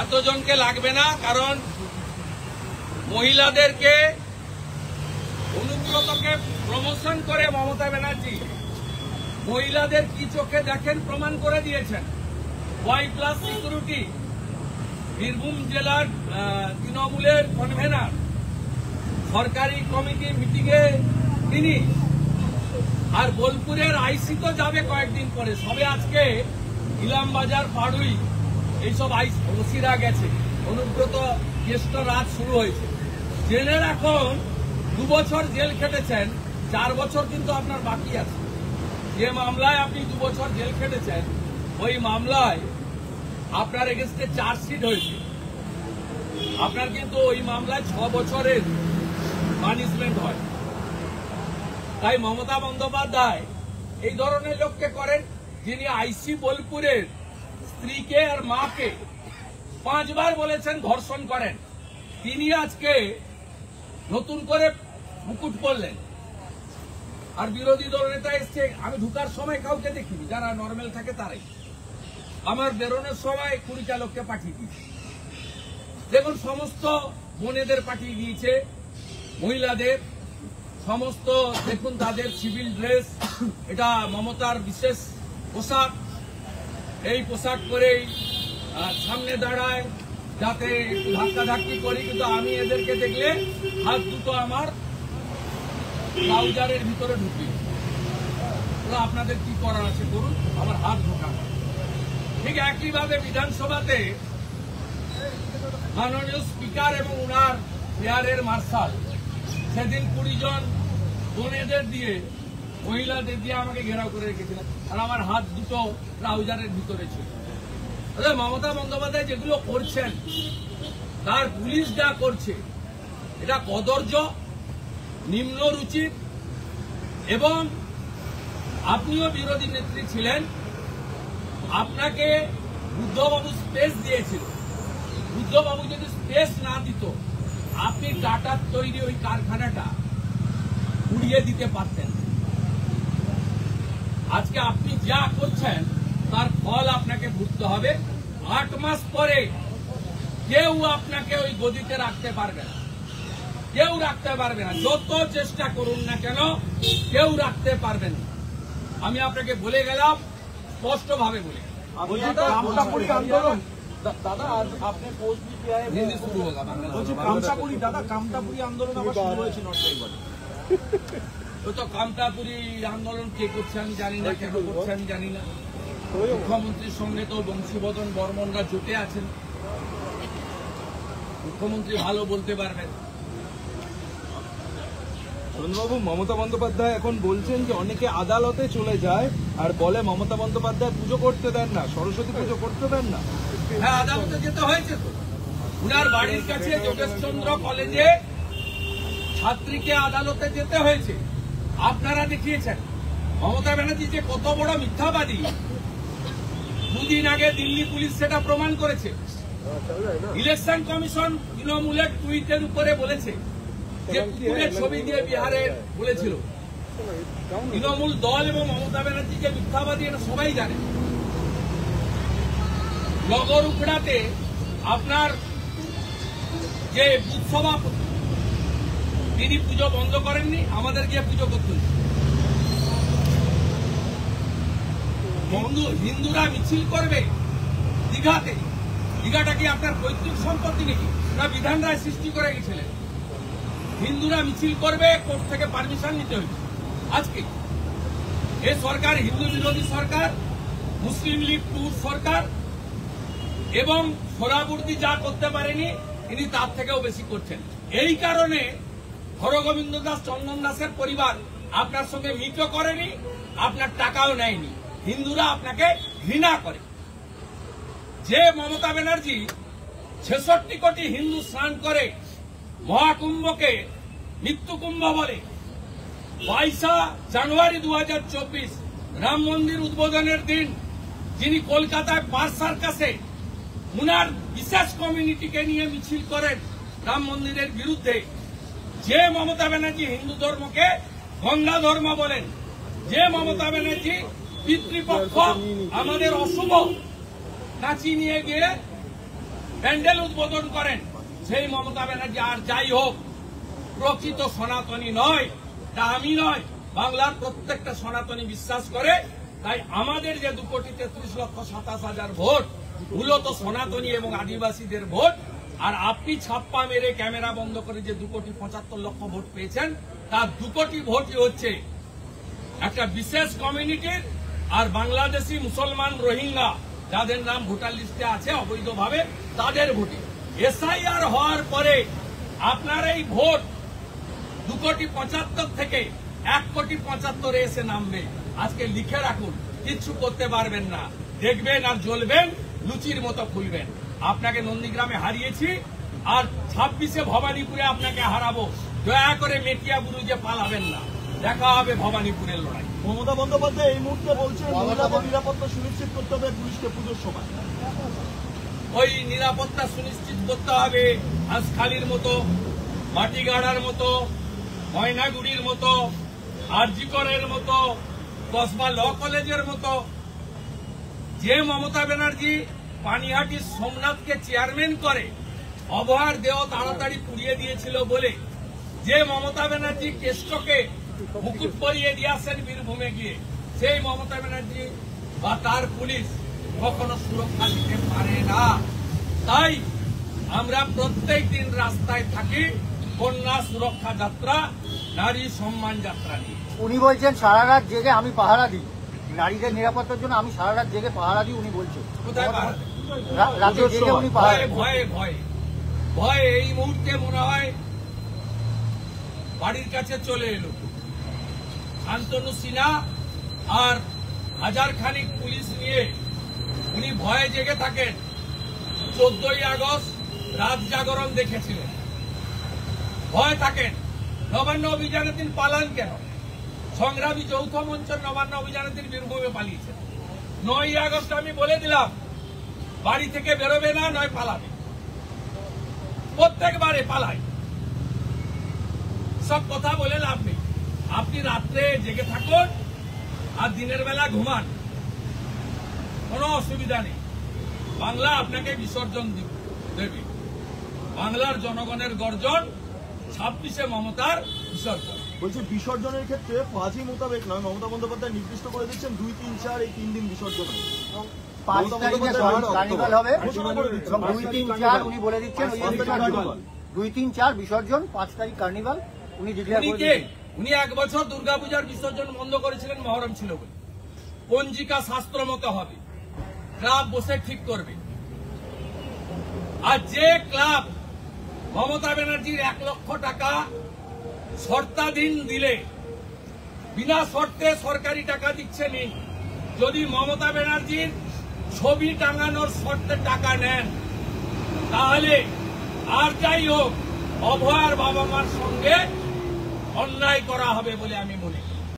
এতজনকে লাগবে না, কারণ মহিলাদেরকে অনুব্রতকে প্রমোশন করে মমতা ব্যানার্জি মহিলাদের কি চোখে দেখেন প্রমাণ করে দিয়েছেন। Y+ সিকিউরিটি বীরভূম জেলার তৃণমূলের কনভেনার, সরকারি কমিটি মিটিংয়ে তিনি, আর বোলপুরের আইসি তো যাবে কয়েকদিন পরে, সবে আজকে ইলামবাজার পাড়ুই এইসব ওসিরা গেছে, অনুব্রত জ্যেষ্ঠ রাত শুরু হয়েছে। জেলের এখন 2 বছর জেল খেটেছেন, 4 বছর কিন্তু আপনার বাকি আছে। যে মামলায় আপনি 2 বছর জেল খেটেছেন, ওই মামলায় আপনার এগেনস্টে চার্জশিট হয়েছে, আপনার কিন্তু ওই মামলায় 6 বছরের পানিশমেন্ট হয়। তাই মমতা বন্দ্যোপাধ্যায় এই ধরনের লোককে করেন, যিনি আইসি বোলপুরের স্ত্রীকে আর মাকে 5 বার বলেছেন ধর্ষণ করেন, তিনি আজকে নতুন করে মুকুট পরলেন। আর বিরোধী দলনেতা এসছে, আমি ঢুকার সময় কাউকে দেখিনি, যারা নর্মাল থাকে তারাই। আমার বেরোনোর সময় 20টা লোককে পাঠিয়ে দিয়েছে। দেখুন, সমস্ত বোনেদের পাঠিয়ে দিয়েছে, মহিলাদের সমস্ত, দেখুন তাদের সিভিল ড্রেস, এটা মমতার বিশেষ পোশাক। এই পোশাক করেই সামনে দাঁড়ায়, যাতে একটু ধাক্কাধাক্কি করি, কিন্তু আমি এদেরকে দেখলে হাত দুটো আমার ট্রাউজারের ভিতরে ঢুকি। আপনাদের কি করার আছে করুন, আমার হাত ঢোকানো। ঠিক একইভাবে বিধানসভাতে মাননীয় স্পিকার এবং উনার এয়ারের মার্শাল সেদিন 20 জন বোনেদের দিয়ে, মহিলাদের দিয়ে আমাকে ঘেরাও করে রেখেছিলেন, আর আমার হাত দুটো ট্রাউজারের ভিতরে ছিল। মমতা বন্দ্যোপাধ্যায় যেগুলো করছেন, তার পুলিশ যা করছে, এটা কদর্য, নিম্নরুচির। এবং আপনিও বিরোধী নেত্রী ছিলেন, আপনাকে বুদ্ধবাবু স্পেস দিয়েছিল। বুদ্ধবাবু যদি স্পেস না দিত, আপনি টাটার তৈরি ওই কারখানাটা উড়িয়ে দিতে পারতেন। আজকে আপনি যা করছেন তার ফল আপনাকে ভুগতে হবে। 8 মাস পরে কেউ আপনাকে ওই গদিতে রাখতে পারবে না, কেউ রাখতে পারবে না, যত চেষ্টা করুন না কেন কেউ রাখতে পারবে না। আমি আপনাকে বলে গেলাম, স্পষ্টভাবে বলে গেলাম। আন্দোলন দাদা, আজ আপনি পোস্ট হিন্দি শুরু হোক, দাদা কামতাপুরি আন্দোলন আবার শুরু হয়েছে নর্থ বেঙ্গলে। তো কামতাপুরি আন্দোলন কে করছে আমি জানি না, কেন করছে আমি জানি না। মুখ্যমন্ত্রীর সঙ্গে তো বংশীবদন বর্মনরা জোটে আছেন, মুখ্যমন্ত্রী ভালো বলতে পারবেন। অরুণবাবু, মমতা বন্দ্যোপাধ্যায় এখন বলছেন যে অনেকে আদালতে চলে যায় আর বলে মমতা বন্দ্যোপাধ্যায় পুজো করতে দেন না, সরস্বতী পুজো করতে দেন না। হ্যাঁ, আদালতে যেতে হয়েছে তো। উনার বাড়ির কাছে যোগেশচন্দ্র কলেজে ছাত্রীকে আদালতে যেতে হয়েছে। আপনারা দেখিয়েছেন মমতা ব্যানার্জি যে কত বড় মিথ্যাবাদী, 2 দিন আগে দিল্লি পুলিশ সেটা প্রমাণ করেছে। ইলেকশন কমিশন তৃণমূলের টুইটের উপরে বলেছে যে কুকুরের ছবি দিয়ে বিহারে বলেছিল। তৃণমূল দল এবং মমতা ব্যানার্জি যে মিথ্যাবাদী, এটা সবাই জানে। নগর উখড়াতে আপনার যে বুথ সভাপতি, তিনি পুজো বন্ধ করেননি, আমাদের গিয়ে পুজো করতে হয়েছে। হিন্দুরা মিছিল করবে দীঘাতে, দীঘাটা কি আপনার পৈতৃক সম্পত্তি নাকি? না বিধান রায় সৃষ্টি করে গেছিলেন। হিন্দুরা মিছিল করবে, কোর্ট থেকে পারমিশন নিতে হয়েছে। আজকে এই সরকার হিন্দু বিরোধী সরকার, মুসলিম লীগ টুর সরকার, এবং সোহরাবুর্দি যা করতে পারেনি তিনি তার থেকেও বেশি করছেন। এই কারণে হরগোবিন্দ দাস, চন্দন দাসের পরিবার আপনার সঙ্গে মিটও করেনি, আপনার টাকাও নেয়নি। হিন্দুরা আপনাকে ঘৃণা করে। যে মমতা ব্যানার্জি 66 কোটি হিন্দু স্নান করে মহাকুম্ভকে মৃত্যুকুম্ভ বলে, 22 জানুয়ারি 2024 রাম মন্দির উদ্বোধনের দিন যিনি কলকাতায় পার্ক সার্কাসে উনার বিশেষ কমিউনিটিকে নিয়ে মিছিল করেন রাম মন্দিরের বিরুদ্ধে, যে মমতা ব্যানার্জি হিন্দু ধর্মকে গঙ্গা ধর্ম বলেন, যে মমতা ব্যানার্জি পিতৃপক্ষ আমাদের অশুভ নাচিয়ে নিয়ে গিয়ে প্যান্ডেল উদ্বোধন করেন, সেই মমতা ব্যানার্জি আর যাই হোক প্রকৃত সনাতনী নয়, তা আমি নয়, বাংলার প্রত্যেকটা সনাতনী বিশ্বাস করে। তাই আমাদের যে 2,33,27,000 ভোট মূলত সনাতনী এবং আদিবাসীদের ভোট, আর আপনি ছাপ্পা মেরে ক্যামেরা বন্ধ করে যে 2,75,00,000 ভোট পেয়েছেন, তার 2 কোটি ভোটই হচ্ছে একটা বিশেষ কমিউনিটির আর বাংলাদেশি মুসলমান রোহিঙ্গা যাদের নাম ভোটার লিস্টে আছে অবৈধভাবে, তাদের ভোটে। এসআইআর হওয়ার পরে আপনার এই ভোট 2,75,00,000 থেকে 1,75,00,000 এসে নামবে। আজকে লিখে রাখুন, কিচ্ছু করতে পারবেন না, দেখবেন আর জ্বলবেন, লুচির মতো ফুলবেন। আপনাকে নন্দীগ্রামে হারিয়েছি, আর 26-এ ভবানীপুরে আপনাকে হারাবো। দয়া করে মেটিয়া বুরুজে পালাবেন না, দেখা হবে ভবানীপুরের লড়াই। মমতা বন্দ্যোপাধ্যায় এই মুহূর্তে বলছেন মহিলাদের নিরাপত্তা সুনিশ্চিত করতে হবে পুলিশকে পুজোর সময়। ওই নিরাপত্তা সুনিশ্চিত করতে হবে হাঁসখালির মতো, মাটিগাড়ার মতো, ময়নাগুড়ির মতো, আরজিকরের মতো, কসবা ল কলেজের মতো। যে মমতা ব্যানার্জি পানিহাটির সোমনাথকে চেয়ারম্যান করে অভয়ার দেহ তাড়াতাড়ি পুড়িয়ে দিয়েছিল বলে, যে মমতা ব্যানার্জি কেষ্টকে মুকুট পরিয়ে দিয়ে আসেন বীরভূমে গিয়ে, সেই মমতা ব্যানার্জি বা তার পুলিশ কখনো সুরক্ষা দিতে পারে না। তাই আমরা প্রত্যেক দিন রাস্তায় থাকি কন্যা সুরক্ষা যাত্রা, নারী সম্মান যাত্রা নিয়ে। উনি বলছেন সারা রাত জেগে আমি পাহারা দিই, নারীদের নিরাপত্তার জন্য আমি সারা রাত জেগে পাহারা দিই। উনি বলছেন কোথায় পাহারা দেন? রাতে জেগে উনি পাহারা দেন। ভয়ে ভয়ে ভয়ে এই মুহূর্তে মনে হয় বাড়ির কাছে চলে এলো শান্তনু সিনহা আর 1000 খানিক পুলিশ নিয়ে। উনি ভয়ে জেগে থাকেন। 14ই আগস্ট রাত জাগরণ দেখেছিলেন, ভয় থাকেন। নবান্ন অভিযানের দিন পালান কেন? সংগ্রামী যৌথ মঞ্চের নবান্ন অভিযানের দিন বীরভূমে পালিয়েছেন। 9ই আগস্ট আমি বলে দিলাম বাড়ি থেকে বেরোবে না, নয় পালাবে। প্রত্যেকবারে পালাই। সব কথা বলে লাভ নেই। আপনি রাত্রে জেগে থাকুন আর দিনের বেলা ঘুমান, কোনো অসুবিধা নেই। বাংলা আপনাকে বিসর্জন দেবে। বাংলার জনগণের গর্জন, 26-এ মমতার বিসর্জন। বলছি বিসর্জনের ক্ষেত্রে ফাঁজি মোতাবেক নয়, মমতা বন্দ্যোপাধ্যায় নির্দিষ্ট করে দিচ্ছেন 2, 3, 4 এই 3 দিন বিসর্জন। 5 তারিখে কার্নিভাল হবে, 2, 3, 4 উনি বলে দিচ্ছেন। 2, 3, 4 বিসর্জন, 5 তারিখ কার্নিভাল উনি ডিক্লেয়ার করে দিয়েছেন। উনি 1 বছর দুর্গাপূজার বিসর্জন বন্ধ করেছিলেন, মহরম ছিল বলে। পঞ্জিকা শাস্ত্র মতো হবে, ক্লাব বসে ঠিক করবে। আর যে ক্লাব মমতা ব্যানার্জির 1 লক্ষ টাকা শর্তাধীন দিলে, বিনা শর্তে সরকারি টাকা দিচ্ছে নিন। যদি মমতা ব্যানার্জির ছবি টাঙানোর শর্তে টাকা নেন, তাহলে আর যাই হোক অভয়ার বাবা মার সঙ্গে অন্যায় করা হবে বলে আমি মনে করি।